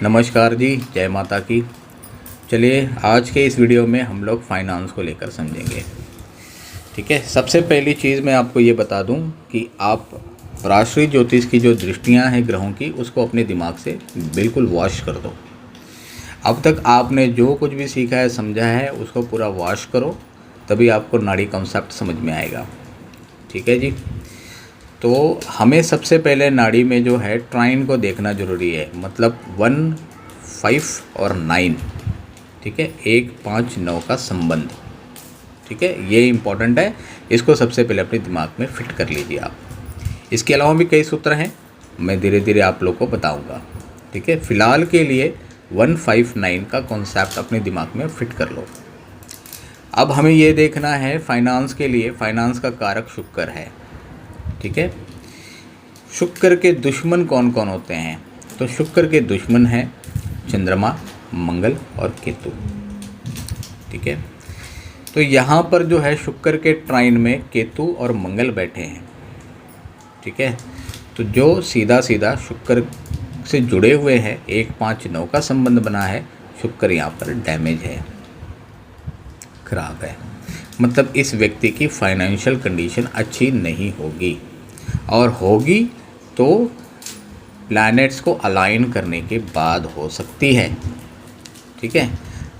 नमस्कार जी, जय माता की। चलिए आज के इस वीडियो में हम लोग फाइनेंस को लेकर समझेंगे। ठीक है, सबसे पहली चीज़ मैं आपको ये बता दूं कि आप राष्ट्रीय ज्योतिष की जो दृष्टियां हैं ग्रहों की, उसको अपने दिमाग से बिल्कुल वॉश कर दो। अब तक आपने जो कुछ भी सीखा है, समझा है, उसको पूरा वॉश करो, तभी आपको नाड़ी कॉन्सेप्ट समझ में आएगा। ठीक है जी। तो हमें सबसे पहले नाड़ी में जो है ट्राइन को देखना जरूरी है, मतलब 1, 5 और 9। ठीक है, 1, 5, 9 का संबंध। ठीक है, ये इम्पॉर्टेंट है, इसको सबसे पहले अपने दिमाग में फिट कर लीजिए आप। इसके अलावा भी कई सूत्र हैं, मैं धीरे धीरे आप लोग को बताऊंगा। ठीक है, फिलहाल के लिए 1, 5, 9 का कॉन्सेप्ट अपने दिमाग में फिट कर लो। अब हमें ये देखना है फाइनेंस के लिए, फाइनेंस का कारक शुक्र है। ठीक है, शुक्र के दुश्मन कौन कौन होते हैं? तो शुक्र के दुश्मन हैं चंद्रमा, मंगल और केतु। ठीक है, तो यहाँ पर जो है शुक्र के ट्राइन में केतु और मंगल बैठे हैं। ठीक है, तो जो सीधा सीधा शुक्र से जुड़े हुए हैं, 1, 5, 9 का संबंध बना है, शुक्र यहाँ पर डैमेज है, खराब है। मतलब इस व्यक्ति की फाइनेंशियल कंडीशन अच्छी नहीं होगी, और होगी तो प्लैनेट्स को अलाइन करने के बाद हो सकती है। ठीक है,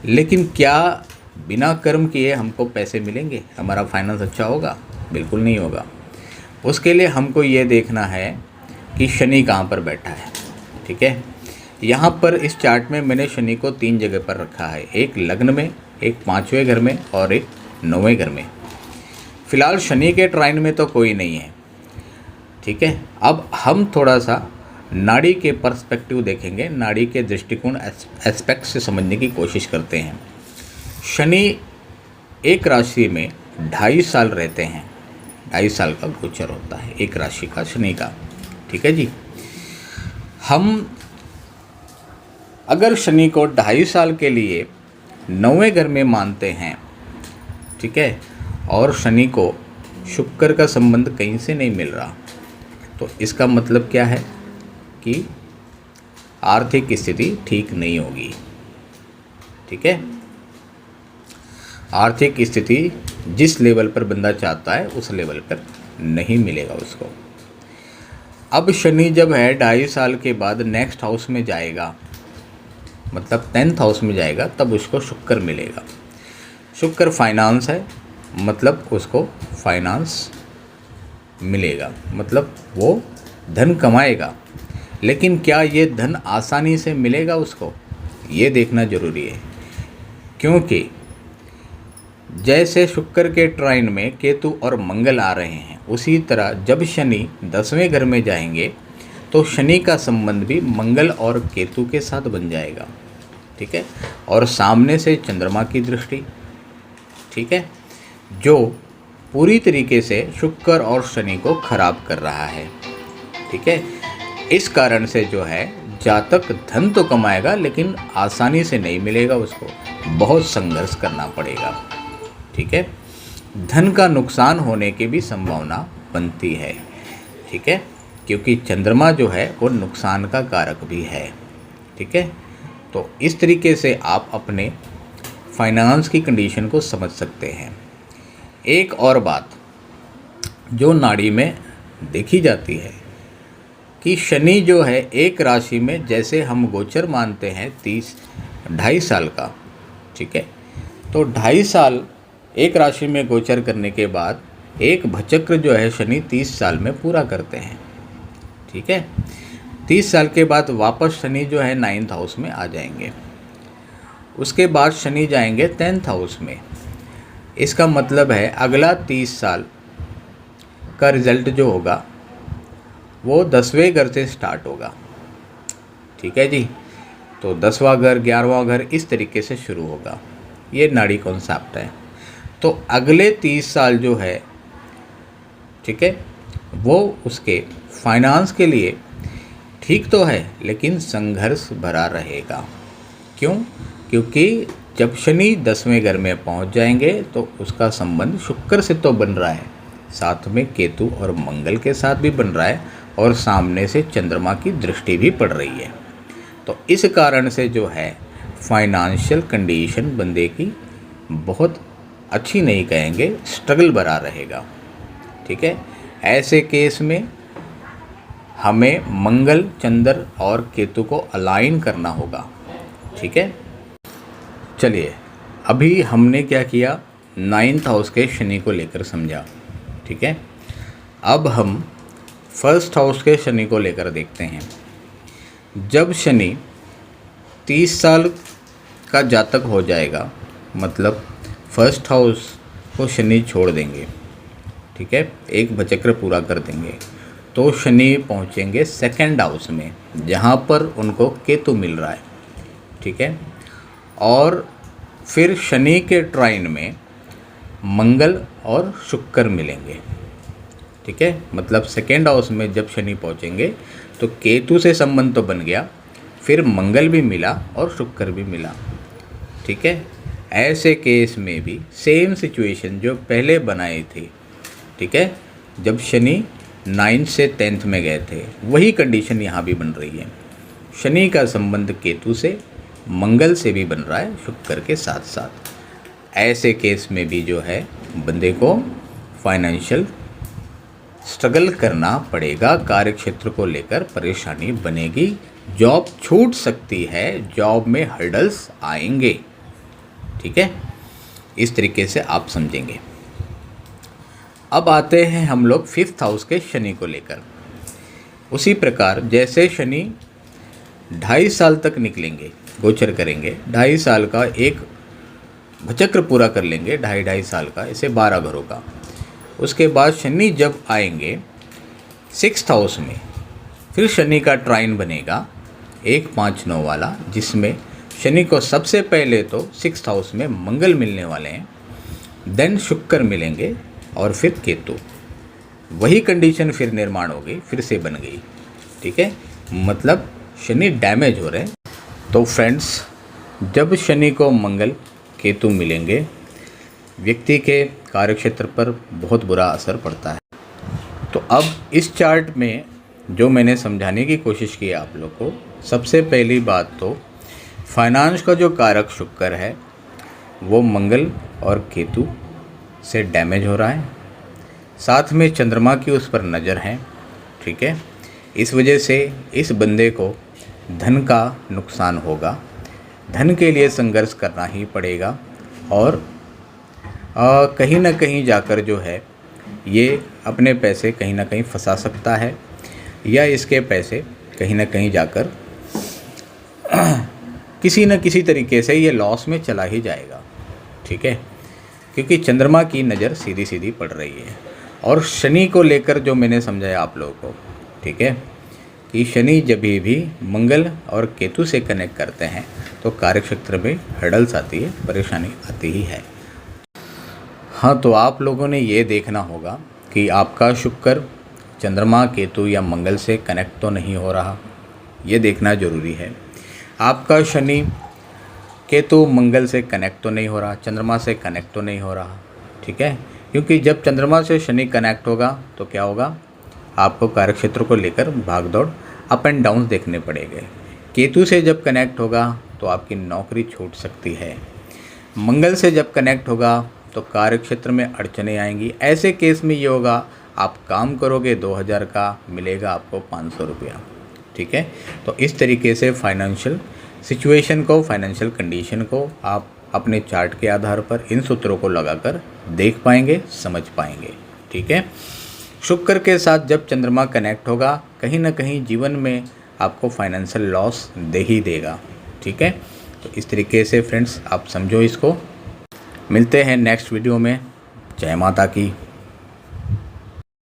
लेकिन क्या बिना कर्म किए हमको पैसे मिलेंगे, हमारा फाइनेंस अच्छा होगा? बिल्कुल नहीं होगा। उसके लिए हमको ये देखना है कि शनि कहाँ पर बैठा है। ठीक है, यहाँ पर इस चार्ट में मैंने शनि को 3 जगह पर रखा है, एक लग्न में, एक 5वें घर में और एक 9वें घर में। फिलहाल शनि के ट्राइन में तो कोई नहीं है। ठीक है, अब हम थोड़ा सा नाड़ी के पर्सपेक्टिव देखेंगे, नाड़ी के दृष्टिकोण एस्पेक्ट से समझने की कोशिश करते हैं। शनि एक राशि में 2.5 साल रहते हैं, 2.5 साल का गोचर होता है एक राशि का शनि का। ठीक है जी, हम अगर शनि को 2.5 साल के लिए 9वें घर में मानते हैं, ठीक है, और शनि को शुक्र का संबंध कहीं से नहीं मिल रहा, तो इसका मतलब क्या है कि आर्थिक स्थिति ठीक नहीं होगी। ठीक है, आर्थिक स्थिति जिस लेवल पर बंदा चाहता है उस लेवल पर नहीं मिलेगा उसको। अब शनि जब है 2.5 साल के बाद नेक्स्ट हाउस में जाएगा, मतलब 10th हाउस में जाएगा, तब उसको शुक्र मिलेगा। शुक्र फाइनेंस है, मतलब उसको फाइनेंस मिलेगा, मतलब वो धन कमाएगा। लेकिन क्या ये धन आसानी से मिलेगा उसको, ये देखना जरूरी है। क्योंकि जैसे शुक्र के ट्राइन में केतु और मंगल आ रहे हैं, उसी तरह जब शनि 10वें घर में जाएंगे तो शनि का संबंध भी मंगल और केतु के साथ बन जाएगा। ठीक है, और सामने से चंद्रमा की दृष्टि, ठीक है, जो पूरी तरीके से शुक्र और शनि को खराब कर रहा है। ठीक है, इस कारण से जो है जातक धन तो कमाएगा, लेकिन आसानी से नहीं मिलेगा उसको, बहुत संघर्ष करना पड़ेगा। ठीक है, धन का नुकसान होने की भी संभावना बनती है। ठीक है, क्योंकि चंद्रमा जो है वो नुकसान का कारक भी है। ठीक है, तो इस तरीके से आप अपने फाइनेंस की कंडीशन को समझ सकते हैं। एक और बात जो नाड़ी में देखी जाती है कि शनि जो है एक राशि में, जैसे हम गोचर मानते हैं 2.5 साल का, ठीक है, तो 2.5 साल एक राशि में गोचर करने के बाद एक भचक्र जो है शनि 30 साल में पूरा करते हैं। ठीक है, 30 साल के बाद वापस शनि जो है 9th हाउस में आ जाएंगे, उसके बाद शनि जाएंगे 10th हाउस में। इसका मतलब है अगला 30 साल का रिजल्ट जो होगा वो 10वें घर से स्टार्ट होगा। ठीक है जी, तो 10वां घर, 11वां घर, इस तरीके से शुरू होगा। ये नाड़ी कॉन्सेप्ट है। तो अगले 30 साल जो है, ठीक है, वो उसके फाइनेंस के लिए ठीक तो है, लेकिन संघर्ष भरा रहेगा। क्यों? क्योंकि जब शनि 10वें घर में पहुंच जाएंगे तो उसका संबंध शुक्र से तो बन रहा है, साथ में केतु और मंगल के साथ भी बन रहा है, और सामने से चंद्रमा की दृष्टि भी पड़ रही है। तो इस कारण से जो है फाइनेंशियल कंडीशन बंदे की बहुत अच्छी नहीं कहेंगे, स्ट्रगल भरा रहेगा। ठीक है, ऐसे केस में हमें मंगल, चंद्र और केतु को अलाइन करना होगा। ठीक है, चलिए अभी हमने क्या किया, 9th हाउस के शनि को लेकर समझा। ठीक है, अब हम 1st हाउस के शनि को लेकर देखते हैं। जब शनि 30 साल का जातक हो जाएगा, मतलब 1st हाउस को शनि छोड़ देंगे, ठीक है, एक भचक्र पूरा कर देंगे, तो शनि पहुंचेंगे 2nd हाउस में, जहां पर उनको केतु मिल रहा है। ठीक है, और फिर शनि के ट्राइन में मंगल और शुक्र मिलेंगे। ठीक है, मतलब 2nd हाउस में जब शनि पहुंचेंगे तो केतु से संबंध तो बन गया, फिर मंगल भी मिला और शुक्र भी मिला। ठीक है, ऐसे केस में भी सेम सिचुएशन जो पहले बनाई थी, ठीक है, जब शनि 9th से 10th में गए थे, वही कंडीशन यहाँ भी बन रही है। शनि का संबंध केतु से, मंगल से भी बन रहा है, शुक्र के साथ साथ। ऐसे केस में भी जो है बंदे को फाइनेंशियल स्ट्रगल करना पड़ेगा, कार्य क्षेत्र को लेकर परेशानी बनेगी, जॉब छूट सकती है, जॉब में हर्डल्स आएंगे। ठीक है, इस तरीके से आप समझेंगे। अब आते हैं हम लोग 5th हाउस के शनि को लेकर। उसी प्रकार जैसे शनि 2.5 साल तक निकलेंगे, गोचर करेंगे, 2.5 साल का एक भचक्र पूरा कर लेंगे, 2.5 साल का, इसे 12 घरों का। उसके बाद शनि जब आएंगे 6th हाउस में, फिर शनि का ट्राइन बनेगा 1-5-9 वाला, जिसमें शनि को सबसे पहले तो 6th हाउस में मंगल मिलने वाले हैं, देन शुक्र मिलेंगे और फिर केतु। वही कंडीशन फिर निर्माण हो गई, फिर से बन गई। ठीक है, मतलब शनि डैमेज हो रहे हैं। तो फ्रेंड्स, जब शनि को मंगल केतु मिलेंगे, व्यक्ति के कार्यक्षेत्र पर बहुत बुरा असर पड़ता है। तो अब इस चार्ट में जो मैंने समझाने की कोशिश की आप लोग को, सबसे पहली बात तो फाइनेंस का जो कारक शुक्र है वो मंगल और केतु से डैमेज हो रहा है, साथ में चंद्रमा की उस पर नज़र है। ठीक है, इस वजह से इस बंदे को धन का नुकसान होगा, धन के लिए संघर्ष करना ही पड़ेगा, और कहीं ना कहीं जाकर जो है ये अपने पैसे कहीं ना कहीं फंसा सकता है, या इसके पैसे कहीं ना कहीं जाकर किसी न किसी तरीके से ये लॉस में चला ही जाएगा। ठीक है, क्योंकि चंद्रमा की नज़र सीधी सीधी पड़ रही है। और शनि को लेकर जो मैंने समझाया आप लोगों को, ठीक है, कि शनि जब भी मंगल और केतु से कनेक्ट करते हैं तो कार्यक्षेत्र में हर्डल्स आती है, परेशानी आती ही है। हाँ, तो आप लोगों ने ये देखना होगा कि आपका शुक्र चंद्रमा, केतु या मंगल से कनेक्ट तो नहीं हो रहा, ये देखना ज़रूरी है। आपका शनि केतु मंगल से कनेक्ट तो नहीं हो रहा, चंद्रमा से कनेक्ट तो नहीं हो रहा। ठीक है, क्योंकि जब चंद्रमा से शनि कनेक्ट होगा तो क्या होगा, आपको कार्यक्षेत्र को लेकर भागदौड़, अप एंड डाउन देखने पड़ेंगे। केतु से जब कनेक्ट होगा तो आपकी नौकरी छूट सकती है। मंगल से जब कनेक्ट होगा तो कार्यक्षेत्र में अड़चने आएंगी। ऐसे केस में ये होगा, आप काम करोगे 2000 का, मिलेगा आपको 500 रुपया। ठीक है, तो इस तरीके से फाइनेंशियल सिचुएशन को, फाइनेंशियल कंडीशन को आप अपने चार्ट के आधार पर इन सूत्रों को लगाकर देख पाएंगे, समझ पाएंगे। ठीक है, शुक्र के साथ जब चंद्रमा कनेक्ट होगा, कहीं ना कहीं जीवन में आपको फाइनेंशियल लॉस दे ही देगा। ठीक है, तो इस तरीके से फ्रेंड्स आप समझो इसको। मिलते हैं नेक्स्ट वीडियो में। जय माता की।